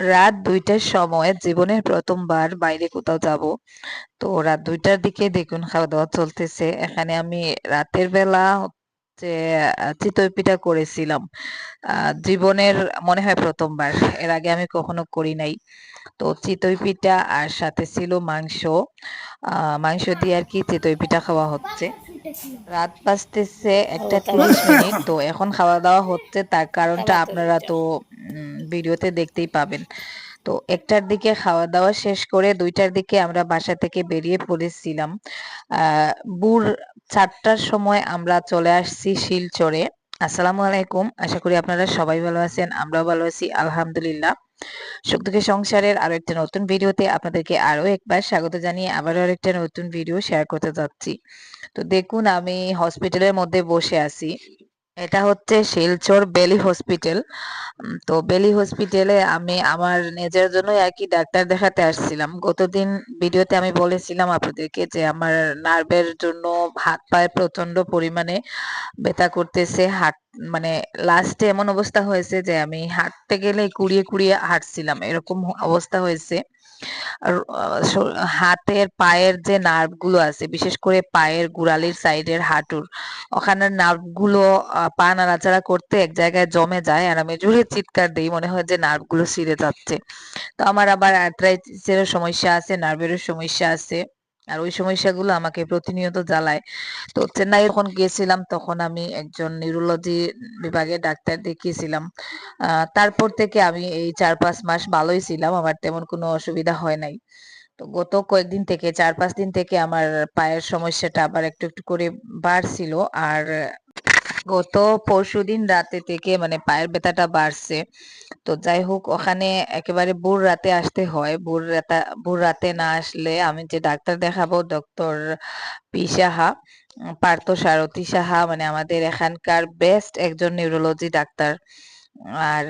রাত ২টার সময় জীবনের প্রথমবার বাইরে কোথাও যাব। তো রাত ২টার দিকে দেখুন খাওয়া দাওয়া চলতেছে। এখানে আমি রাতের বেলা হচ্ছে চিতই পিঠা করেছিলাম। জীবনের মনে হয় প্রথমবার। এর আগে আমি কখনো করি নাই। তো চিতই পিঠা আর সাথে ছিল মাংস। মাংস দিয়ে আর কি চিতই পিঠা খাওয়া হচ্ছে। রাত বাজতেছে ও একটা তাই না? ৩০ মিনিট। তো এখন খাওয়া দাওয়া হচ্ছে, তার কারণটা তামাক আপনারা পিঠা। তো ভিডিওতে দেখতেই পাবেন। তো ১টার দিকে খাওয়া দাওয়া শেষ করে ২টার দিকে আমরা বাসা থেকে বেরিয়ে পড়েছিলাম। ভোর ৪টার সময় আমরা চলে আসছি শিলচরে। আসসালামু আলাইকুম, আশা করি আপনারা সবাই ভালো আছেন, আমরাও ভালো আছি আলহামদুলিল্লাহ। সুখ দুঃখে সংসারের আরো একটা নতুন ভিডিওতে আপনাদেরকে আরো একবার স্বাগত জানিয়ে আবারও আরেকটা নতুন ভিডিও শেয়ার করতে যাচ্ছি। তো দেখুন আমি হসপিটালের মধ্যে বসে আছি। এটা হচ্ছে শিলচর বেলি হসপিটাল। তো বেলি হসপিটালে আমি আমার নিজের জন্যই আর কি ডাক্তার দেখাতে আসছিলাম। গতদিন ভিডিওতে আমি বলেছিলাম আপনাদেরকে যে আমার নার্ভের জন্য হাত পায়ে প্রচন্ড পরিমাণে ব্যথা করতেছে। মানে লাস্টে এমন অবস্থা হয়েছে যে আমি হাঁটতে গেলে কুড়িয়ে কুড়িয়ে হাঁটছিলাম, এরকম অবস্থা হয়েছে। আর হাতের পায়ের যে নার্ভ গুলো আছে, বিশেষ করে পায়ের গোড়ালির সাইডের হাঁটুর ওখানের নার্ভ গুলো পা নাড়াচাড়া করতে এক জায়গায় জমে যায়, আর আমি জোরে চিৎকার দিই, মনে হয় যে নার্ভ গুলো ছিঁড়ে যাচ্ছে। তো আমার আবার আর্থ্রাইটিসেরও সমস্যা আছে, নার্ভেরও সমস্যা আছে। আর ওই সমস্যাগুলো আমাকে প্রতিনিয়ত জ্বালায়। তো চেন্নাই যখন গিয়েছিলাম তখন আমি একজন নিউরোলজি বিভাগের ডাক্তার দেখিয়েছিলাম। তারপর থেকে আমি এই ৪-৫ মাস ভালোই ছিলাম, আমার তেমন কোনো অসুবিধা হয় নাই। তো গত কয়েকদিন থেকে ৪-৫ দিন থেকে আমার পায়ের সমস্যাটা আবার একটু একটু করে বাড়ছিল। আর গত পরশুদিন রাতে থেকে মানে পায়ের ব্যথাটা বাড়ছে। তো যাই হোক, ওখানে একেবারে ভোর রাতে আসতে হয়। ভোর রাতে না আসলে আমি যে ডাক্তার দেখাবো, ডক্টর পি সাহা, পার্থ সারথী সাহা, মানে আমাদের এখানকার বেস্ট একজন নিউরোলজি ডাক্তার। আর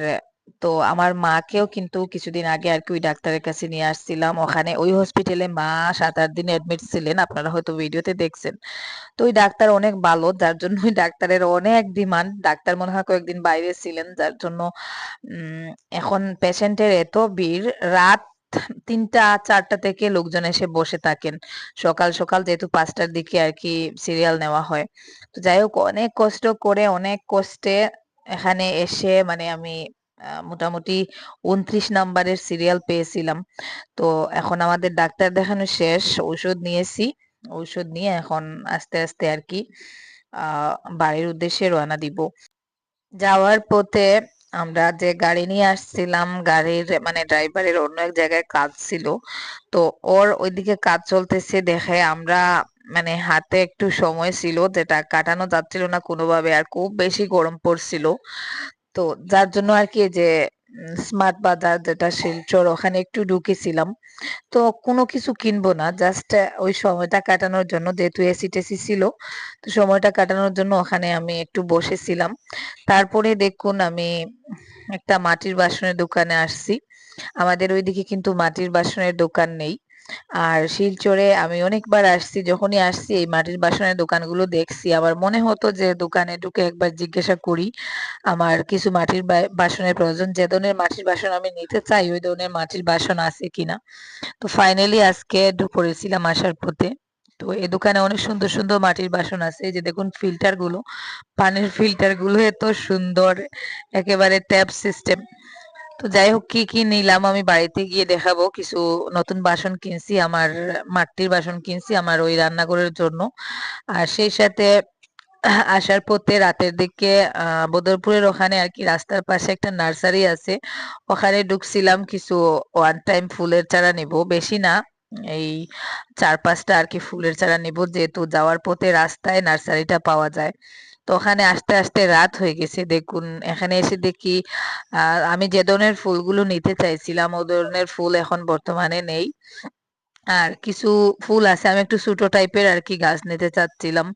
তো আমার মাকেও কিন্তু কিছুদিন আগে আর কি ওই ডাক্তারের কাছে নিয়ে আসছিলাম। ওখানে ওই হসপিটালে মা ৭-৮ দিন অ্যাডমিট ছিলেন, আপনারা হয়তো ভিডিওতে দেখছেন। তো ওই ডাক্তার অনেক ভালো, যার জন্য ওই ডাক্তারের অনেক ডিমান্ড। ডাক্তার মনে হয় কয়েকদিন বাইরে ছিলেন, যার জন্য উম এখন পেশেন্টের এত ভিড়। রাত ৩টা-৪টা থেকে লোকজন এসে বসে থাকেন। সকাল সকাল যেহেতু ৫টার দিকে আর কি সিরিয়াল নেওয়া হয়। তো যাই হোক, অনেক কষ্ট করে অনেক কষ্টে এখানে এসে মানে আমি মোটামুটি ২৯ নাম্বারের সিরিয়াল পেয়েছিলাম। তো এখন আমাদের ডাক্তার দেখানো শেষ, ঔষধ নিয়েছি। ঔষধ নিয়ে এখন আস্তে আস্তে আর কি বাড়ির উদ্দেশ্যে রওনা দিব। যাওয়ার পথে আমরা যে গাড়ি নিয়ে আসছিলাম, গাড়ির মানে ড্রাইভারের অন্য এক জায়গায় কাজ ছিল। তো ওর ওইদিকে কাজ চলতেছে দেখে আমরা মানে হাতে একটু সময় ছিল যেটা কাটানো যাচ্ছিল না কোনোভাবে, আর খুব বেশি গরম পড়ছিল। তো যার জন্য আর কি যে স্মার্ট বাজার যেটা শিলচর, ওখানে একটু ঢুকেছিলাম। তো কোনো কিছু কিনবো না, জাস্ট ওই সময়টা কাটানোর জন্য, যেহেতু এসি টেসি ছিল। তো সময়টা কাটানোর জন্য ওখানে আমি একটু বসেছিলাম। তারপরে দেখুন আমি একটা মাটির বাসনের দোকানে আসছি। আমাদের ওইদিকে কিন্তু মাটির বাসনের দোকান নেই। আর শিলচরে আমি অনেকবার আসছি, যখনই আসছি এই মাটির বাসনের দোকানগুলো দেখছি, আমার মনে হতো যে দোকানে ঢুকে একবার জিজ্ঞাসা করি আমার কিছু মাটির বাসনের প্রয়োজন, যে ধরনের মাটির বাসন আমি নিতে চাই ওই ধরনের মাটির বাসন আছে কিনা। তো ফাইনালি আজকে পড়েছিলাম আসার পথে। তো এই দোকানে অনেক সুন্দর সুন্দর মাটির বাসন আছে। এই যে দেখুন ফিল্টার গুলো, পানির ফিল্টার গুলো এত সুন্দর, একেবারে ট্যাপ সিস্টেম। তো যাই হোক, কি কি নিলাম আমি বাড়িতে গিয়ে দেখাবো। কিছু নতুন বাসন কিনছি, আমার মাটির বাসন কিনছি আমার ওই রান্নাঘরের জন্য। আর সেই সাথে আসার পথে রাতের দিকে বদরপুরের ওখানে আর কি রাস্তার পাশে একটা নার্সারি আছে, ওখানে ঢুকছিলাম কিছু ওয়ান টাইম ফুলের চারা নিব, বেশি না, এই ৪-৫টা আর কি ফুলের চারা নিব, যেহেতু যাওয়ার পথে রাস্তায় নার্সারিটা পাওয়া যায়। তো ওখানে আসতে আসতে রাত হয়ে গেছে। দেখুন এখানে এসে দেখি আমি যে ধরনের ফুলগুলো নিতে চাইছিলাম ও ধরনের ফুল এখন বর্তমানে নেই। আর কিছু ফুল আছে, আমি একটু ছোট টাইপের আর কি গাছ নিতে চাচ্ছিলাম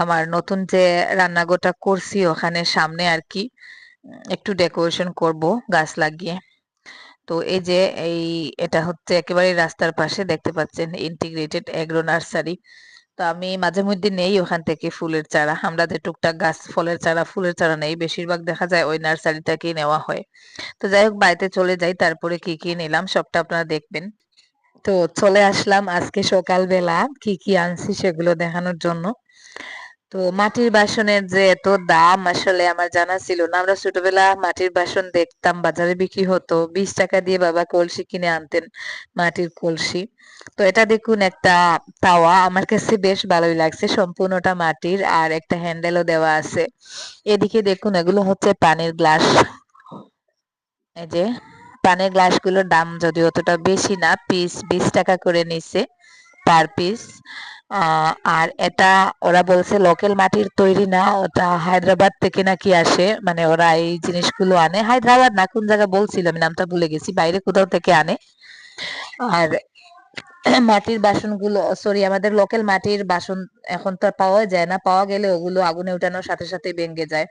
আমার নতুন যে রান্নাঘরটা করছি ওখানে সামনে আর কি একটু ডেকোরেশন করব গাছ লাগিয়ে। তো এই যে এই এটা হচ্ছে একেবারে রাস্তার পাশে দেখতে পাচ্ছেন ইন্টিগ্রেটেড এগ্রো নার্সারি। তো আমি মাঝে মধ্যে নেই ওখান থেকে ফুলের চারা। আমরা যে টুকটাক গাছ ফলের চারা ফুলের চারা নেই, বেশিরভাগ দেখা যায় ওই নার্সারি থেকেই নেওয়া হয়। তো যাই হোক, বাড়িতে চলে যাই, তারপরে কি কি নিলাম সবটা আপনারা দেখবেন। তো চলে আসলাম আজকে সকালবেলা কি কি আনছি সেগুলো দেখানোর জন্য। তো মাটির বাসনের যে এত দাম আসলে আমার জানা ছিল না। আমরা ছোটবেলা মাটির বাসন দেখতাম বাজারে বিক্রি হতো, 20 টাকা দিয়ে বাবা কলসি কিনে আনতেন, মাটির কলসি। তো এটা দেখুন একটা তাওয়া, আমার কাছে বেশ ভালোই লাগছে, সম্পূর্ণটা মাটির আর একটা হ্যান্ডেলও দেওয়া আছে। এদিকে দেখুন এগুলো হচ্ছে পানির গ্লাস। এই যে পানির গ্লাসগুলোর দাম যদি অতটা বেশি না, পিস 20 টাকা করে নিছে পার পিস। আর এটা ওরা বলছে লোকাল মাটির তৈরি না, ওটা হায়দ্রাবাদ থেকে নাকি আসে, মানে ওরা এই জিনিসগুলো আনে, হায়দ্রাবাদ না কোন জায়গা বলছিল, আমি নামটা ভুলে গেছি, বাইরে কোথাও থেকে আনে। আর মাটির বাসনগুলো, সরি, আমাদের লোকাল মাটির বাসন এখন তো আর পাওয়া যায় না, পাওয়া গেলে ওগুলো আগুনে উঠানোর সাথে সাথে ভেঙে যায়।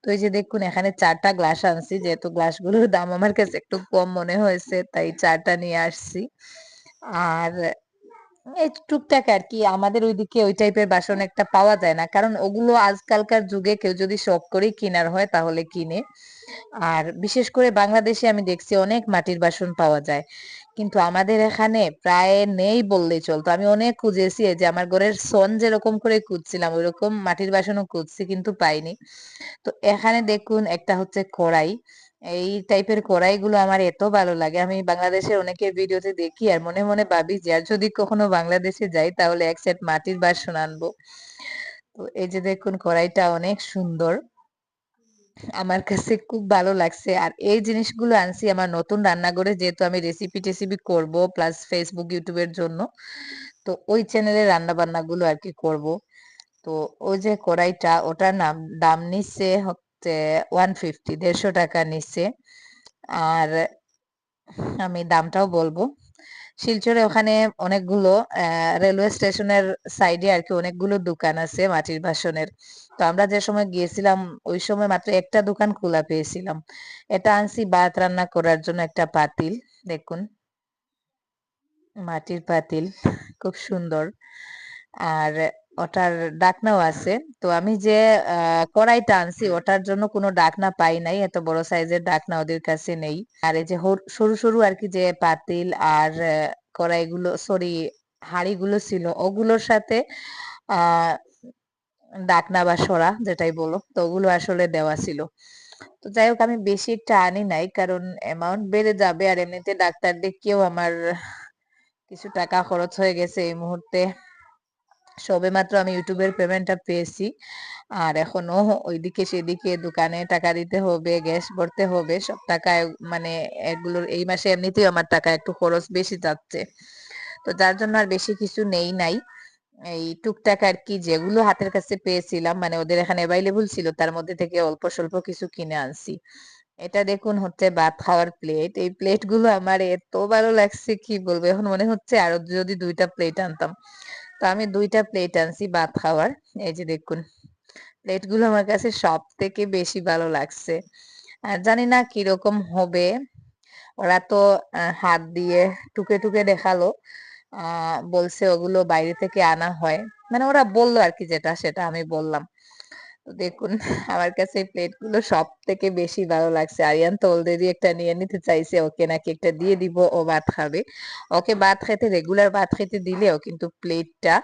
তো এই যে দেখুন এখানে 4টা গ্লাস আনছি, যেহেতু গ্লাসগুলোর দাম আমার কাছে একটু কম মনে হয়েছে তাই 4টা নিয়ে আসছি। আর এই টুকটাক আর কি, আমাদের ওইদিকে ওই টাইপের বাসন একটা পাওয়া যায় না, কারণ ওগুলো আজকালকার যুগে কেউ যদি শখ করে কেনার হয় তাহলে কিনে। আর বিশেষ করে বাংলাদেশে আমি দেখছি অনেক মাটির বাসন পাওয়া যায়, কিন্তু আমাদের এখানে প্রায় নেই বললেই চলতো। আমি অনেক খুঁজেছি, এই যে আমার ঘরের সন যেরকম করে খুঁজছিলাম ওইরকম মাটির বাসনও খুঁজছি কিন্তু পাইনি। তো এখানে দেখুন একটা হচ্ছে কড়াই। এই টাইপের কড়াইগুলো আমার এত ভালো লাগে, আমি বাংলাদেশের অনেকের ভিডিওতে দেখি আর মনে মনে ভাবি যে আর যদি কখনো বাংলাদেশে যাই তাহলে এক সেট মাটির বাসন আনবো। তো এই যে দেখুন কড়াইটা অনেক সুন্দর, আমার কাছে খুব ভালো লাগছে। আর এই জিনিসগুলো আনছি আমার নতুন রান্নাঘরে, যেহেতু আমি রেসিপি টেসিপি করব প্লাস ফেসবুক ইউটিউবের জন্য, তো ওই চ্যানেলে রান্না বান্না গুলো আর কি করব। তো ওই যে কড়াইটা, ওটার দাম নিচ্ছে হচ্ছে 150, 150 টাকা নিচ্ছে। আর আমি দামটাও বলবো। শিলচরে ওখানে অনেকগুলো রেলওয়ে স্টেশনের সাইডে আর কি অনেকগুলো দোকান আছে মাটির বাসনের। তো আমরা যে সময় গিয়েছিলাম ওই সময় মাত্র একটা দোকান খোলা পেয়েছিলাম। এটা আনছি ভাত রান্না করার জন্য একটা পাতিল, দেখুন মাটির পাতিল, খুব সুন্দর। আর ওটার ডাকনাও আছে। তো আমি যে কড়াইটা আনছি ওটার জন্য কোনো ডাকনা পাই নাই, এত বড় সাইজের ডাকনা ওদের কাছে নেই। আর এই যে সরু সরু আর কি যে পাতিল আর কড়াইগুলো, সরি, হাঁড়িগুলো ছিল ওগুলোর সাথে আহ ডাকনা বা সরা যেটাই বলো, তো ওগুলো আসলে দেওয়া ছিল। তো যাই হোক আমি বেশি একটা আনি নাই, কারণ অ্যামাউন্ট বেড়ে যাবে, আর এমনিতে ডাক্তার দেখিয়েও আমার কিছু টাকা খরচ হয়ে গেছে এই মুহূর্তে। সবেমাত্র আমি ইউটিউবের পেমেন্টটা পেয়েছি, আর এখনো ওইদিকে সেদিকে দোকানে টাকা দিতে হবে, গ্যাস ভরতে হবে, সব টাকায় মানে এগুলোর এই মাসে এমনিতেই আমার টাকা একটু খরচ বেশি যাচ্ছে। তো যার জন্য আর বেশি কিছু নেই নাই, এই টুকটাক আর কি যেগুলো হাতের কাছে পেয়েছিলাম, মানে ওদের এখানে অ্যাভাইলেবল ছিল তার মধ্যে থেকে অল্প স্বল্প কিছু কিনে আনছি। এটা দেখুন হচ্ছে ভাত খাওয়ার প্লেট, এই প্লেট গুলো আমার এত ভালো লাগছে কি বলবো, এখন মনে হচ্ছে আরো যদি 2টা প্লেট আনতাম। তো আমি 2টা প্লেট আনছি ভাত খাওয়ার। এই যে দেখুন প্লেট গুলো আমার কাছে সব থেকে বেশি ভালো লাগছে। আর জানি না কিরকম হবে, ওরা তো হাত দিয়ে টুকে টুকে দেখালো, বলছে ওগুলো বাইরে থেকে আনা হয়, মানে ওরা বললো আর কি যেটা সেটা আমি বললাম। তো দেখুন আমার কাছে এই প্লেট গুলো সব থেকে বেশি ভালো লাগছে। আরিয়ান তো অলরেডি একটা নিয়ে নিতে চাইছে, ওকে নাকি একটা দিয়ে দিব, ও ভাত খাবে। ওকে ভাত খেতে, রেগুলার ভাত খেতে দিলেও কিন্তু প্লেটটা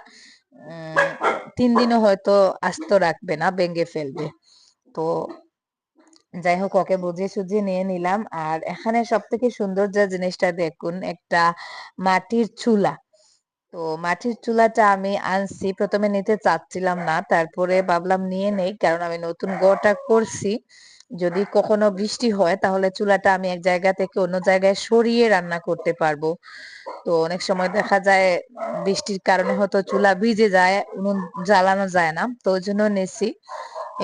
3 দিনও হয়তো আস্ত রাখবে না, ভেঙে ফেলবে। তো যাই হোক ওকে বুঝিয়ে সুঝিয়ে নিয়ে নিলাম। আর এখানে সব থেকে সুন্দর যে জিনিসটা দেখুন, একটা মাটির চুলা। তো মাটির চুলাটা আমি আনছি, প্রথমে নিতে চাচ্ছিলাম না, তারপরে ভাবলাম নিয়ে নেই, কারণ আমি নতুন গোটা করছি, যদি কখনো বৃষ্টি হয় তাহলে চুলাটা আমি এক জায়গা থেকে অন্য জায়গায় সরিয়ে রান্না করতে পারবো। তো অনেক সময় দেখা যায় বৃষ্টির কারণে হয়তো চুলা ভিজে যায়, উনুন জ্বালানো যায় না, তো ওই জন্য নিছি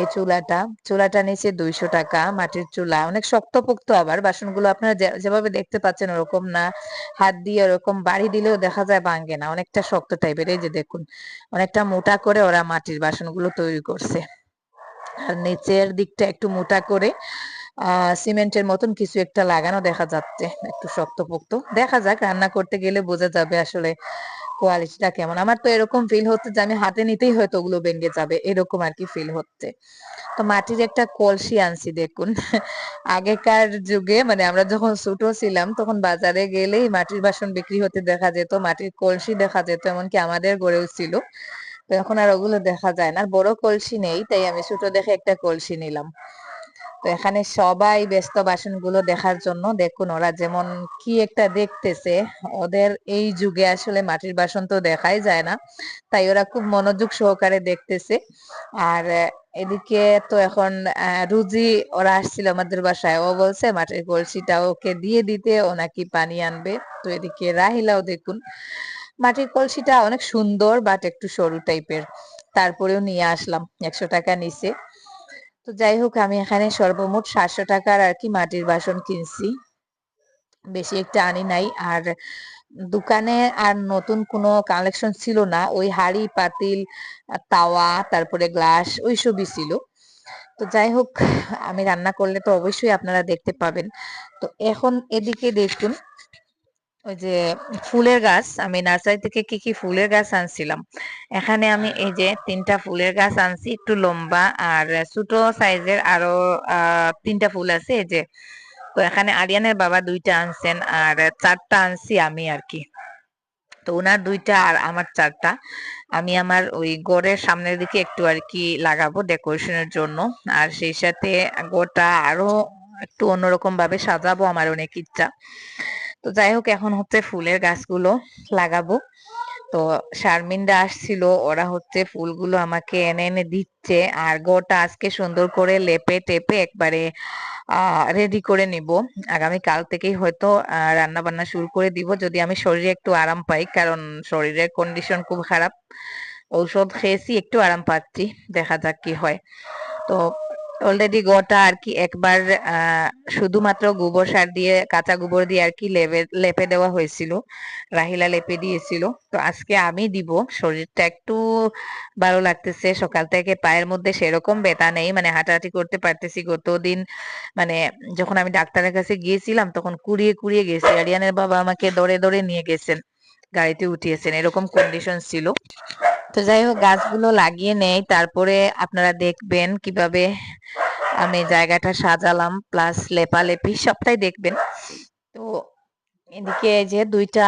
এই চুলাটা। চুলাটা নিচে 200 টাকা, মাটির চুলা, অনেক শক্তপোক্ত, আবার বাসনগুলো আপনারা যেভাবে দেখতে পাচ্ছেন ওরকম না, হাত দিয়ে ওরকম বাড়ি দিলেও দেখা যায় ভাঙে না, অনেকটা শক্ত টাইপের। এই যে দেখুন অনেকটা মোটা করে ওরা মাটির বাসনগুলো তৈরি করছে, আর নিচের দিকটা একটু মোটা করে সিমেন্টের মতন কিছু একটা লাগানো দেখা যাচ্ছে, একটু শক্তপোক্ত, দেখা যাক রান্না করতে গেলে বোঝা যাবে আসলে কোয়ালিটিটা কেমন। আমার তো এরকম ফিল হচ্ছে যে আমি হাতে নিতেই হয়তো ওগুলো ভেঙে যাবে, এরকম আর কি ফিল হচ্ছে। তো মাটির একটা কলসি আনছি দেখুন। আগেকার যুগে মানে আমরা যখন ছোট ছিলাম তখন বাজারে গেলেই মাটির বাসন বিক্রি হতে দেখা যেত, মাটির কলসি দেখা যেত, এমনকি আমাদের ঘরেও ছিল। তো এখন আর ওগুলো দেখা যায় না, আর বড় কলসি নেই, তাই আমি ছোট দেখে একটা কলসি নিলাম। তো এখানে সবাই ব্যস্ত বাসনগুলো দেখার জন্য। দেখুন ওরা যেমন কি একটা দেখতেছে, ওদের এই যুগে আসলে মাটির বাসন তো দেখাই যায় না, তাই ওরা খুব মনোযোগ সহকারে দেখতেছে। আর এদিকে তো এখন রুজি ওরা আসছিল আমাদের বাসায়, ও বলছে মাটির কলসিটা ওকে দিয়ে দিতে, ও নাকি পানি আনবে। তো এদিকে রাহিলাও দেখুন, মাটির কলসিটা অনেক সুন্দর বাট একটু সরু টাইপের, তারপরেও নিয়ে আসলাম, 100 টাকা নিছে। তো যাই হোক, আমি এখানে সর্বমোট 700 টাকার আর কি মাটির বাসন কিনছি, বেশি একটা আনি নাই। আর দোকানে আর নতুন কোনো কালেকশন ছিল না, ওই হাঁড়ি পাতিল তাওয়া তারপরে গ্লাস ওইসবই ছিল। তো যাই হোক, আমি রান্না করলে তো অবশ্যই আপনারা দেখতে পাবেন। তো এখন এদিকে দেখুন, ওই যে ফুলের গাছ, আমি নার্সারি থেকে কি কি ফুলের গাছ আনছিলাম। এখানে আমি এই যে 3টা ফুলের গাছ আনছি, একটু লম্বা আর ছোট সাইজের আরো 3টা ফুল আছে এই যে। তো এখানে আরিয়ানের বাবা 2টা আনছেন আর 4টা আনছি আমি আর কি। তো ওনার 2টা আর আমার 4টা আমি আমার ওই ঘরের সামনের দিকে একটু আর কি লাগাবো ডেকোরেশনের জন্য। আর সেই সাথে গোটা আরো একটু অন্যরকম ভাবে সাজাবো, আমার অনেক ইচ্ছা। তো যাই হোক, এখন হচ্ছে ফুলের গাছগুলো লাগাবো। তো শারমিনরা আসছিল, ওরা হচ্ছে ফুলগুলো আমাকে এনে এনে দিচ্ছে। আর গোটা আজকে সুন্দর করে লেপে টেপে একবারে রেডি করে নিব। আগামী কাল থেকেই হয়তো রান্না বান্না শুরু করে দিব, যদি আমি শরীরে একটু আরাম পাই, কারণ শরীরের কন্ডিশন খুব খারাপ। ঔষধ খেয়েছি, একটু আরাম পাচ্ছি, দেখা যাক কি হয়। তো অলরেডি গোটা আর কি একবার শুধুমাত্র গোবর সার দিয়ে, কাঁচা গোবর দিয়ে আর কি লেপে দেওয়া হয়েছিল, রাহিলা লেপে দিয়েছিল। তো আজকে আমি দিব। শরীরটা একটু ভালো লাগতেছে, সকাল থেকে পায়ের মধ্যে সেরকম ব্যথা নেই, মানে হাঁটাহাঁটি করতে পারতেছি। গতদিন মানে যখন আমি ডাক্তারের কাছে গিয়েছিলাম তখন কুড়িয়ে কুড়িয়ে গেছি, আরিয়ানের বাবা আমাকে দৌড়ে দৌড়ে নিয়ে গেছেন, গাড়িতে উঠিয়েছেন, এরকম কন্ডিশন ছিল। তো যাই হোক, গাছগুলো লাগিয়ে নেই, তারপরে আপনারা দেখবেন কিভাবে আমি জায়গাটা সাজালাম, প্লাস লেপালেপি সবটাই দেখবেন। তো এদিকে এই যে 2টা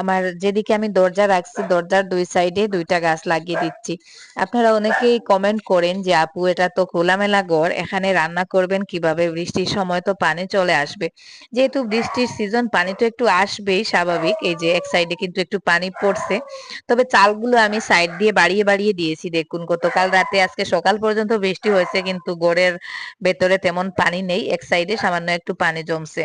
আমার যেদিকে আমি দরজা রাখছি, দরজার 2 সাইডে 2টা গাছ লাগিয়ে দিচ্ছি। আপনারা অনেকেই কমেন্ট করেন যে আপু এটা তো খোলামেলা ঘর, এখানে রান্না করবেন কিভাবে, বৃষ্টির সময় তো পানি চলে আসবে। যেহেতু বৃষ্টির সিজন, পানি তো একটু আসবেই স্বাভাবিক। এই যে এক সাইডে কিন্তু একটু পানি পড়ছে, তবে চালগুলো আমি সাইড দিয়ে বাড়িয়ে বাড়িয়ে দিয়েছি। দেখুন গতকাল রাতে আজকে সকাল পর্যন্ত বৃষ্টি হয়েছে, কিন্তু ঘরের ভেতরে তেমন পানি নেই, এক সাইডে সামান্য একটু পানি জমছে।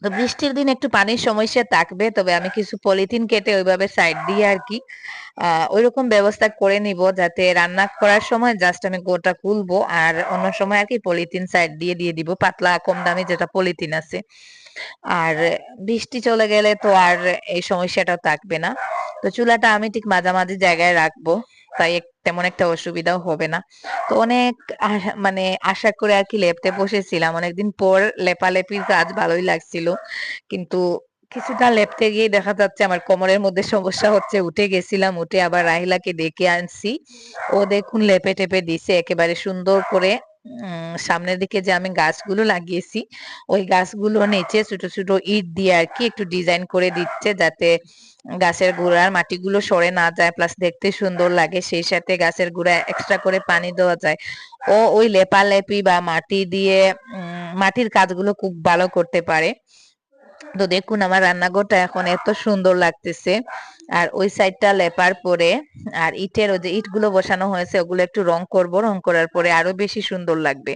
তো বৃষ্টির দিন একটু পানির সমস্যা থাকবে, তবে আমি কিছু পলিথিন কেটে ওইভাবে সাইড দিয়ে আর কি ওইরকম ব্যবস্থা করে নিব, যাতে রান্না করার সময় জাস্ট আমি গোটা খুলবো, আর অন্য সময় আর কি পলিথিন সাইড দিয়ে দিয়ে দিব, পাতলা কম দামি যেটা পলিথিন আছে। আর বৃষ্টি চলে গেলে তো আর এই সমস্যাটা থাকবে না। তো চুলাটা আমি ঠিক মাঝামাঝি জায়গায় রাখবো, তাই তেমন একটা অসুবিধাও হবে না। তো অনেক মানে আশা করে আর কি লেপতে বসেছিলাম, অনেকদিন পর লেপালেপির কাজ, ভালোই লাগছিল। কিন্তু কিছুটা লেপতে গিয়ে দেখা যাচ্ছে আমার কোমরের মধ্যে সমস্যা হচ্ছে, উঠে গেছিলাম, উঠে আবার রাহিলাকে ডেকে আনছি। ও দেখুন লেপে টেপে দিছে একেবারে সুন্দর করে। সামনের দিকে যে আমি গাছগুলো লাগিয়েছি, ওই গাছগুলো নিচে ছোট ছোট ইট দিয়ে আর কি একটু ডিজাইন করে দিচ্ছে, যাতে গাছের গোড়ার মাটিগুলো সরে না যায়, প্লাস দেখতে সুন্দর লাগে, সেই সাথে গাছের গোড়ায় এক্সট্রা করে পানি দেওয়া যায়। ও ওই লেপালেপি বা মাটি দিয়ে মাটির কাজগুলো খুব ভালো করতে পারে। তো দেখুন আমার রান্নাঘরটা এখন এত সুন্দর লাগতেছে। আর ওই সাইডটা লেপার পরে আর ইটের ওই যে ইটগুলো বসানো হয়েছে, ওগুলো একটু রং করব, রং করার পরে আরো বেশি সুন্দর লাগবে।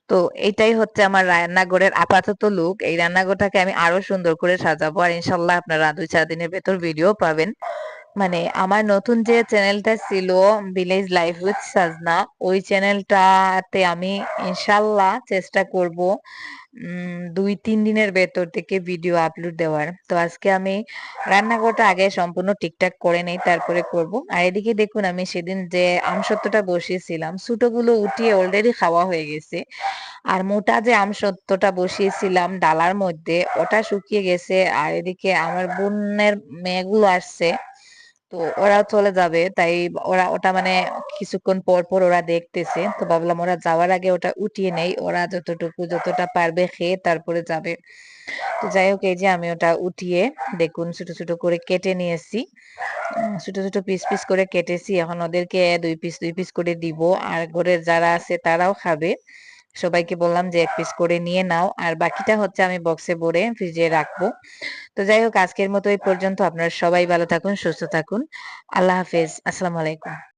তো এটাই হচ্ছে আমার রান্নাঘরের আপাতত লুক। এই রান্নাঘরটাকে আমি আরো সুন্দর করে সাজাবো, আর ইনশাল্লাহ আপনারা 2-4 দিনের ভেতর ভিডিও পাবেন। মানে আমার নতুন যে চ্যানেলটা ছিল ভিলেজ লাইফ উইথ সাজনা, ওই চ্যানেলটাতে আমি ইনশাল্লাহ চেষ্টা করব 2-3 দিনের ভেতর থেকে ভিডিও আপলোড দেওয়ার। তো আজকে আমি রান্নাঘরটা আগে সম্পূর্ণ ঠিকঠাক করে নেই, তারপরে করব। আর এদিকে দেখুন, আমি সেদিন যে আমসত্ত্বটা বসিয়েছিলাম, ছোটগুলো উঠিয়ে অলরেডি খাওয়া হয়ে গেছে। আর মোটা যে আমসত্ত্বটা বসিয়েছিলাম ডালার মধ্যে, ওটা শুকিয়ে গেছে। আর এদিকে আমার বোনের মেয়েগুলো আসছে, তো ওরাও চলে যাবে, তাই ওরা ওটা মানে কিছুক্ষণ পর পর ওরা দেখতেছে, তো ভাবলাম ওরা যাওয়ার আগে ওটা উঠিয়ে নেই, ওরা যতটা পারবে খেয়ে তারপরে যাবে। তো যাই হোক, এই যে আমি ওটা উঠিয়ে দেখুন ছোট ছোট করে কেটে নিয়েছি, ছোট ছোট পিস পিস করে কেটেছি। এখন ওদেরকে দুই পিস করে দিব, আর ঘরের যারা আছে তারাও খাবে। সবাইকে বললাম যে এক পিস করে নিয়ে নাও, আর বাকিটা হচ্ছে আমি বক্সে ভরে ফ্রিজে রাখবো। তো যাই হোক, আজকের মতো এই পর্যন্ত। আপনারা সবাই ভালো থাকুন, সুস্থ থাকুন। আল্লাহ হাফেজ, আসসালামু আলাইকুম।